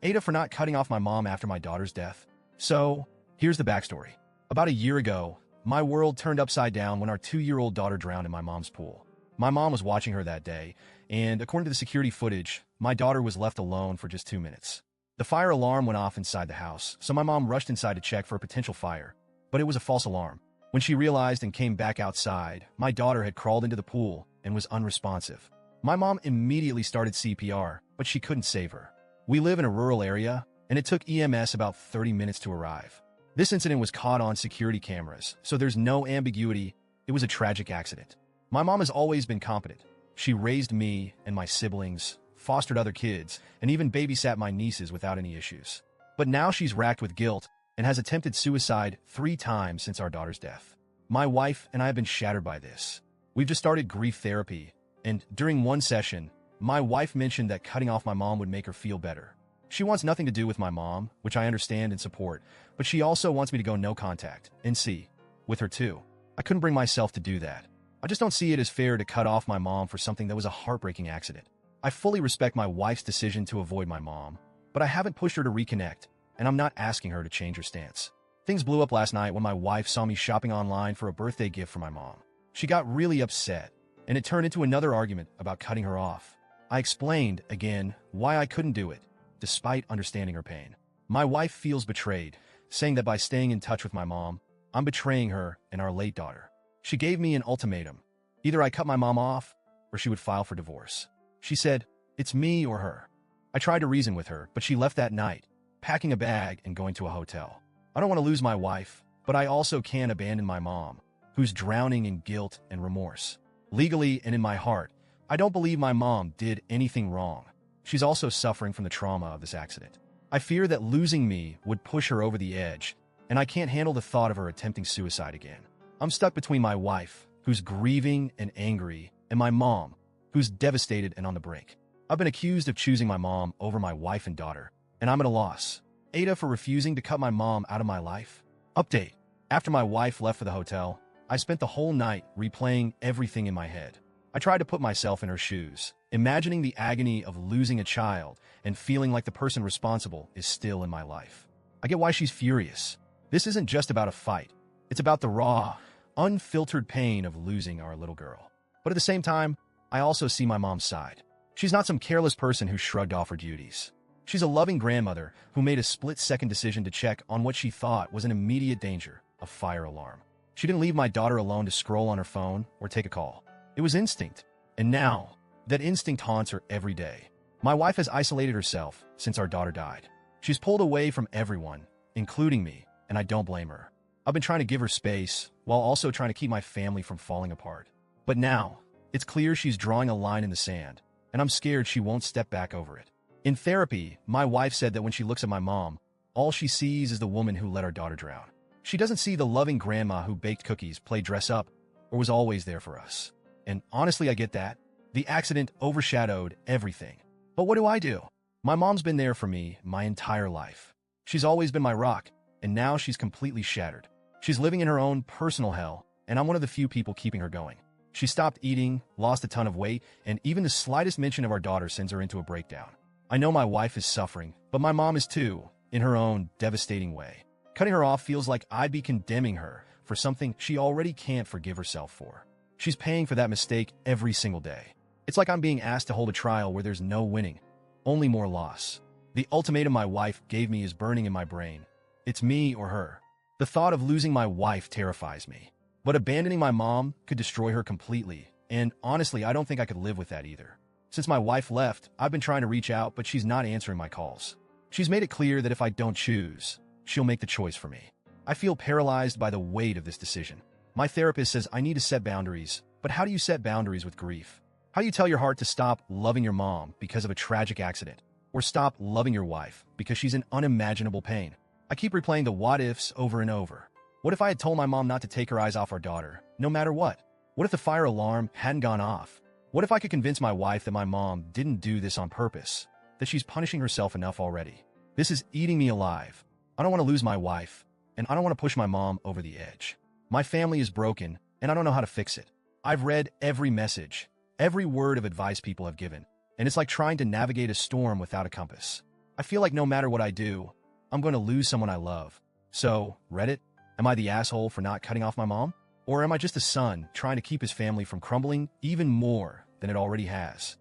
AITA for not cutting off my mom after my daughter's death. So, here's the backstory. About a year ago, my world turned upside down when our 2-year-old daughter drowned in my mom's pool. My mom was watching her that day, and according to the security footage, my daughter was left alone for just 2 minutes. The fire alarm went off inside the house, so my mom rushed inside to check for a potential fire, but it was a false alarm. When she realized and came back outside, my daughter had crawled into the pool and was unresponsive. My mom immediately started CPR, but she couldn't save her. We live in a rural area, and it took EMS about 30 minutes to arrive. This incident was caught on security cameras, so there's no ambiguity. It was a tragic accident. My mom has always been competent. She raised me and my siblings, fostered other kids, and even babysat my nieces without any issues. But now she's racked with guilt and has attempted suicide 3 times since our daughter's death. My wife and I have been shattered by this. We've just started grief therapy, and during one session, my wife mentioned that cutting off my mom would make her feel better. She wants nothing to do with my mom, which I understand and support, but she also wants me to go no contact, NC, with her too. I couldn't bring myself to do that. I just don't see it as fair to cut off my mom for something that was a heartbreaking accident. I fully respect my wife's decision to avoid my mom, but I haven't pushed her to reconnect, and I'm not asking her to change her stance. Things blew up last night when my wife saw me shopping online for a birthday gift for my mom. She got really upset, and it turned into another argument about cutting her off. I explained, again, why I couldn't do it, despite understanding her pain. My wife feels betrayed, saying that by staying in touch with my mom, I'm betraying her and our late daughter. She gave me an ultimatum. Either I cut my mom off, or she would file for divorce. She said, it's me or her. I tried to reason with her, but she left that night, packing a bag and going to a hotel. I don't want to lose my wife, but I also can't abandon my mom, who's drowning in guilt and remorse. Legally and in my heart, I don't believe my mom did anything wrong. She's also suffering from the trauma of this accident. I fear that losing me would push her over the edge, and I can't handle the thought of her attempting suicide again. I'm stuck between my wife, who's grieving and angry, and my mom, who's devastated and on the brink. I've been accused of choosing my mom over my wife and daughter, and I'm at a loss. AITA for refusing to cut my mom out of my life? Update. After my wife left for the hotel, I spent the whole night replaying everything in my head. I tried to put myself in her shoes, imagining the agony of losing a child and feeling like the person responsible is still in my life. I get why she's furious. This isn't just about a fight. It's about the raw, unfiltered pain of losing our little girl. But at the same time, I also see my mom's side. She's not some careless person who shrugged off her duties. She's a loving grandmother who made a split-second decision to check on what she thought was an immediate danger, a fire alarm. She didn't leave my daughter alone to scroll on her phone or take a call. It was instinct. And now, that instinct haunts her every day. My wife has isolated herself since our daughter died. She's pulled away from everyone, including me, and I don't blame her. I've been trying to give her space, while also trying to keep my family from falling apart. But now, it's clear she's drawing a line in the sand, and I'm scared she won't step back over it. In therapy, my wife said that when she looks at my mom, all she sees is the woman who let our daughter drown. She doesn't see the loving grandma who baked cookies, played dress-up, or was always there for us. And honestly, I get that. The accident overshadowed everything. But what do? My mom's been there for me my entire life. She's always been my rock, and now she's completely shattered. She's living in her own personal hell, and I'm one of the few people keeping her going. She stopped eating, lost a ton of weight, and even the slightest mention of our daughter sends her into a breakdown. I know my wife is suffering, but my mom is too, in her own devastating way. Cutting her off feels like I'd be condemning her for something she already can't forgive herself for. She's paying for that mistake every single day. It's like I'm being asked to hold a trial where there's no winning, only more loss. The ultimatum my wife gave me is burning in my brain. It's me or her. The thought of losing my wife terrifies me. But abandoning my mom could destroy her completely, and honestly, I don't think I could live with that either. Since my wife left, I've been trying to reach out, but she's not answering my calls. She's made it clear that if I don't choose, she'll make the choice for me. I feel paralyzed by the weight of this decision. My therapist says I need to set boundaries, but how do you set boundaries with grief? How do you tell your heart to stop loving your mom because of a tragic accident, or stop loving your wife because she's in unimaginable pain? I keep replaying the what-ifs over and over. What if I had told my mom not to take her eyes off our daughter, no matter what? What if the fire alarm hadn't gone off? What if I could convince my wife that my mom didn't do this on purpose, that she's punishing herself enough already? This is eating me alive. I don't want to lose my wife, and I don't want to push my mom over the edge. My family is broken, and I don't know how to fix it. I've read every message, every word of advice people have given, and it's like trying to navigate a storm without a compass. I feel like no matter what I do, I'm going to lose someone I love. So, Reddit, am I the asshole for not cutting off my mom? Or am I just a son trying to keep his family from crumbling even more than it already has?